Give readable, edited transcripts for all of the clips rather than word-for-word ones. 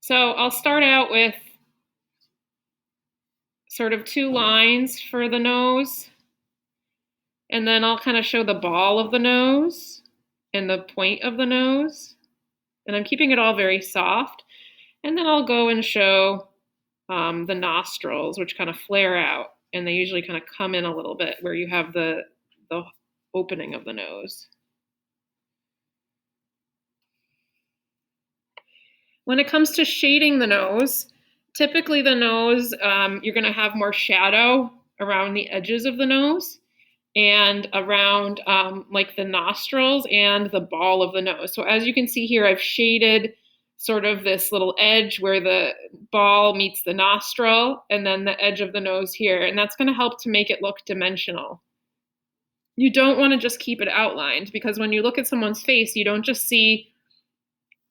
So I'll start out with sort of two lines for the nose, and then I'll kind of show the ball of the nose and the point of the nose. And I'm keeping it all very soft. And then I'll go and show the nostrils, which kind of flare out, and they usually kind of come in a little bit where you have the opening of the nose. When it comes to shading the nose, typically the nose, you're going to have more shadow around the edges of the nose and around like the nostrils and the ball of the nose. So as you can see here, I've shaded sort of this little edge where the ball meets the nostril and then the edge of the nose here. And that's going to help to make it look dimensional. You don't want to just keep it outlined, because when you look at someone's face, you don't just see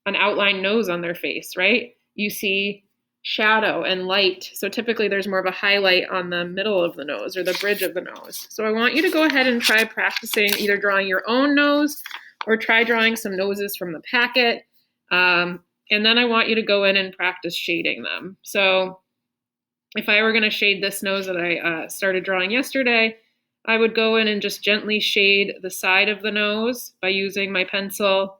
an outlined nose on their face, right? You see shadow and light. So typically there's more of a highlight on the middle of the nose or the bridge of the nose. So I want you to go ahead and try practicing either drawing your own nose or try drawing some noses from the packet. And then I want you to go in and practice shading them. So if I were going to shade this nose that I started drawing yesterday, I would go in and just gently shade the side of the nose by using my pencil.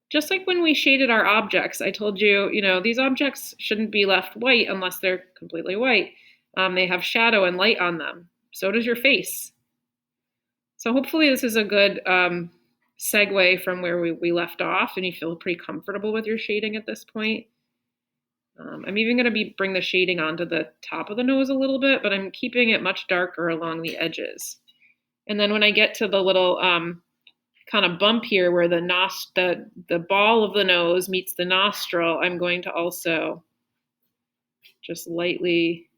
Just like when we shaded our objects, I told you, these objects shouldn't be left white unless they're completely white. They have shadow and light on them. So does your face. So hopefully this is a good segue from where we left off, and you feel pretty comfortable with your shading at this point. I'm even going to bring the shading onto the top of the nose a little bit, but I'm keeping it much darker along the edges. And then when I get to the little kind of bump here where the ball of the nose meets the nostril, I'm going to also just lightly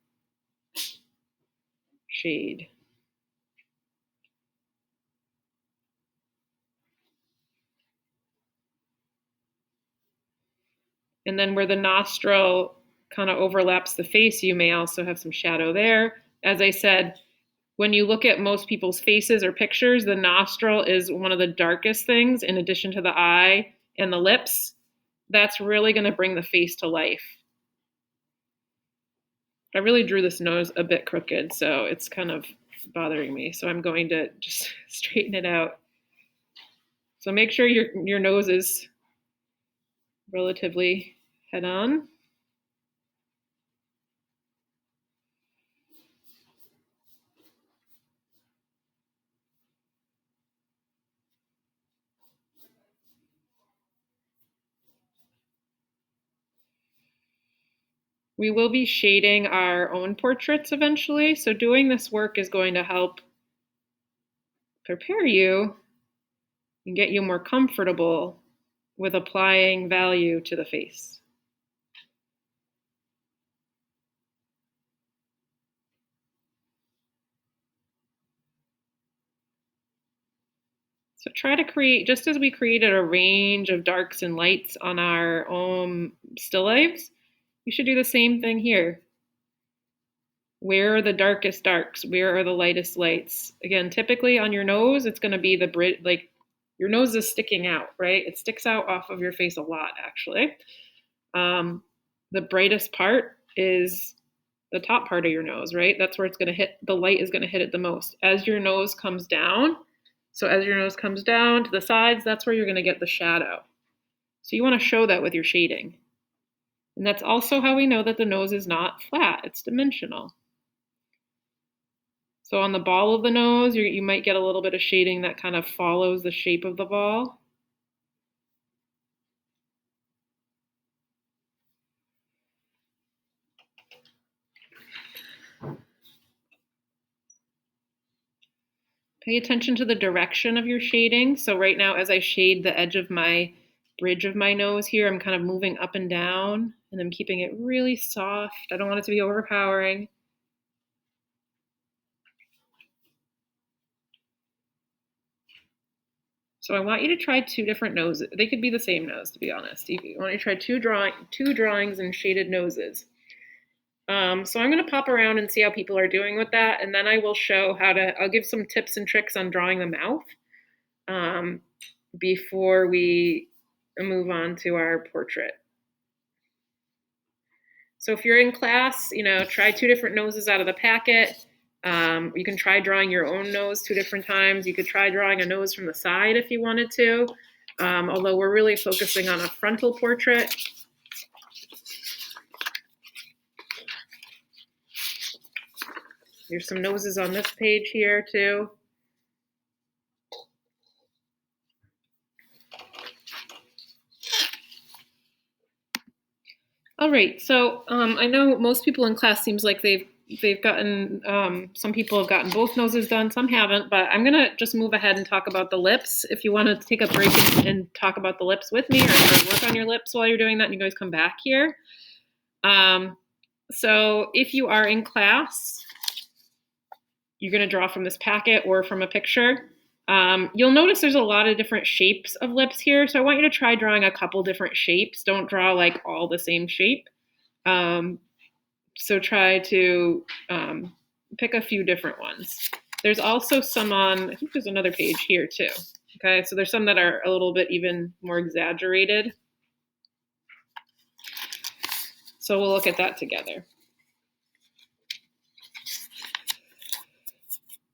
shade. And then where the nostril kind of overlaps the face, you may also have some shadow there. As I said, when you look at most people's faces or pictures, the nostril is one of the darkest things in addition to the eye and the lips. That's really going to bring the face to life. I really drew this nose a bit crooked, so it's kind of bothering me. So I'm going to just straighten it out. So make sure your nose is relatively head on. We will be shading our own portraits eventually, so doing this work is going to help prepare you and get you more comfortable with applying value to the face. So try to create, just as we created a range of darks and lights on our own still lifes, you should do the same thing here. Where are the darkest darks? Where are the lightest lights? Again, typically on your nose, it's going to be the bridge, like your nose is sticking out, right? It sticks out off of your face a lot, actually. The brightest part is the top part of your nose, right? That's where it's going to hit, the light is going to hit it the most. As your nose comes down, as your nose comes down to the sides, that's where you're going to get the shadow. So you want to show that with your shading. And that's also how we know that the nose is not flat, it's dimensional. So on the ball of the nose, you might get a little bit of shading that kind of follows the shape of the ball. Pay attention to the direction of your shading. So right now, as I shade the edge of my bridge of my nose here, I'm kind of moving up and down, and I'm keeping it really soft. I don't want it to be overpowering. So I want you to try two different noses. They could be the same nose, to be honest. I want you to try two drawings and shaded noses. So I'm going to pop around and see how people are doing with that, and then I will show I'll give some tips and tricks on drawing the mouth before we and move on to our portrait. So if you're in class, try 2 different noses out of the packet. You can try drawing your own nose 2 different times. You could try drawing a nose from the side if you wanted to, although we're really focusing on a frontal portrait. There's some noses on this page here too. All right, so I know most people in class seems like they've gotten, some people have gotten both noses done, some haven't, but I'm gonna just move ahead and talk about the lips. If you wanna take a break and talk about the lips with me or work on your lips while you're doing that, you guys come back here. So if you are in class, you're gonna draw from this packet or from a picture. You'll notice there's a lot of different shapes of lips here, so I want you to try drawing a couple different shapes. Don't draw like all the same shape. So try to pick a few different ones. There's also some on, I think there's another page here too. Okay, so there's some that are a little bit even more exaggerated. So we'll look at that together.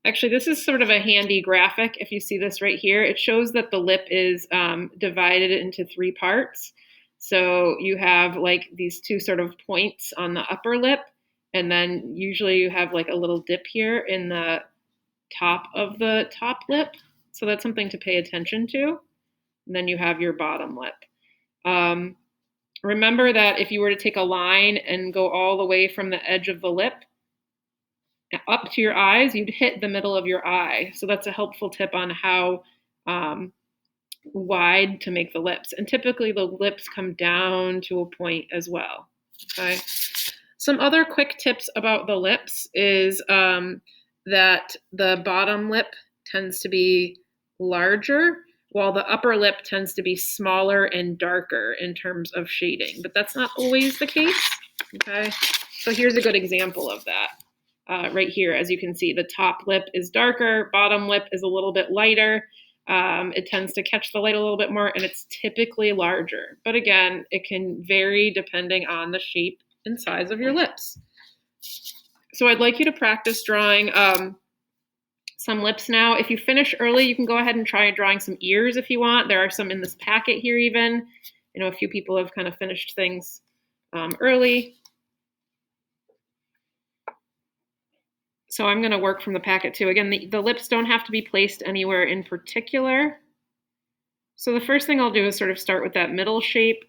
Actually, this is sort of a handy graphic. If you see this right here, it shows that the lip is divided into 3 parts. So you have like these 2 sort of points on the upper lip, and then usually you have like a little dip here in the top of the top lip. So that's something to pay attention to. And then you have your bottom lip. Remember that if you were to take a line and go all the way from the edge of the lip up to your eyes, you'd hit the middle of your eye. So that's a helpful tip on how wide to make the lips. And typically the lips come down to a point as well. Okay. Some other quick tips about the lips is that the bottom lip tends to be larger, while the upper lip tends to be smaller and darker in terms of shading. But that's not always the case. Okay. So here's a good example of that. Right here, as you can see, the top lip is darker, bottom lip is a little bit lighter. It tends to catch the light a little bit more, and it's typically larger. But again, it can vary depending on the shape and size of your lips. So I'd like you to practice drawing some lips now. If you finish early, you can go ahead and try drawing some ears if you want. There are some in this packet here even. A few people have kind of finished things early. So I'm going to work from the packet too. Again, the lips don't have to be placed anywhere in particular. So the first thing I'll do is sort of start with that middle shape,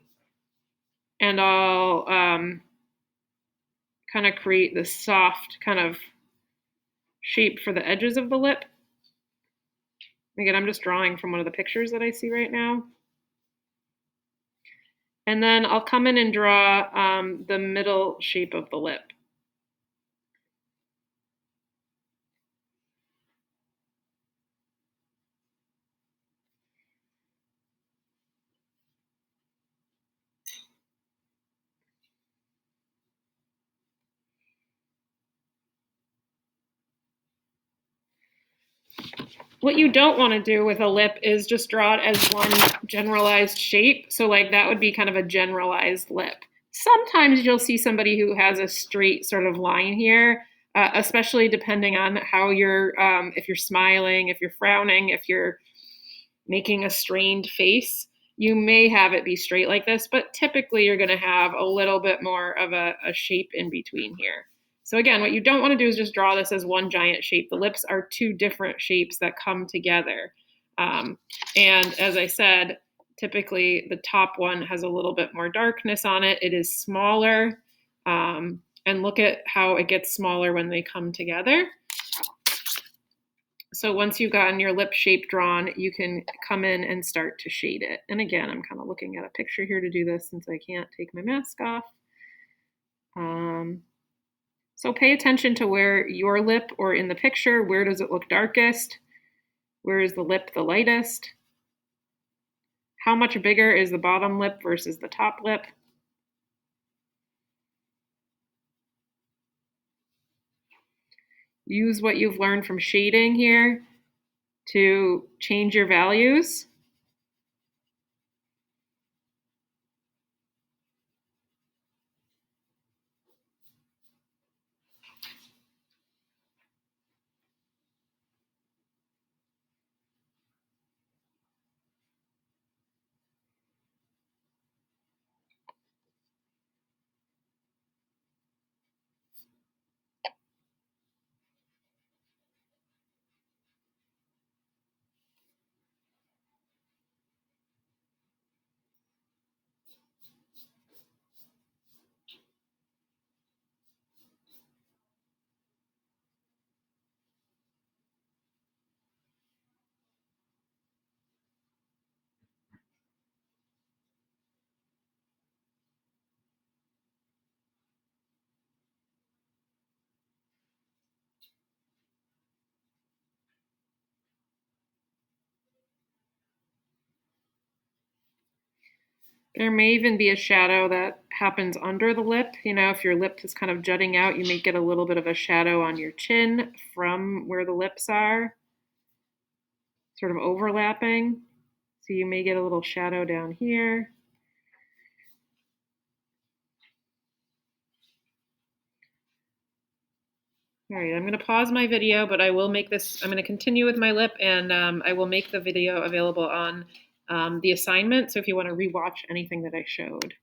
and I'll kind of create this soft kind of shape for the edges of the lip. Again, I'm just drawing from one of the pictures that I see right now. And then I'll come in and draw the middle shape of the lip. What you don't want to do with a lip is just draw it as one generalized shape. So like that would be kind of a generalized lip. Sometimes you'll see somebody who has a straight sort of line here, especially depending on how you're, if you're smiling, if you're frowning, if you're making a strained face, you may have it be straight like this, but typically you're going to have a little bit more of a shape in between here. So again, what you don't want to do is just draw this as one giant shape. The lips are 2 different shapes that come together. And as I said, typically the top one has a little bit more darkness on it. It is smaller. And look at how it gets smaller when they come together. So once you've gotten your lip shape drawn, you can come in and start to shade it. And again, I'm kind of looking at a picture here to do this since I can't take my mask off. So pay attention to where your lip, or in the picture, where does it look darkest? Where is the lip the lightest? How much bigger is the bottom lip versus the top lip? Use what you've learned from shading here to change your values. There may even be a shadow that happens under the lip. You know, if your lip is kind of jutting out, you may get a little bit of a shadow on your chin from where the lips are, sort of overlapping. So you may get a little shadow down here. All right, I'm going to pause my video, but I will make this, I'm going to continue with my lip, and I will make the video available on the assignment. So if you want to rewatch anything that I showed.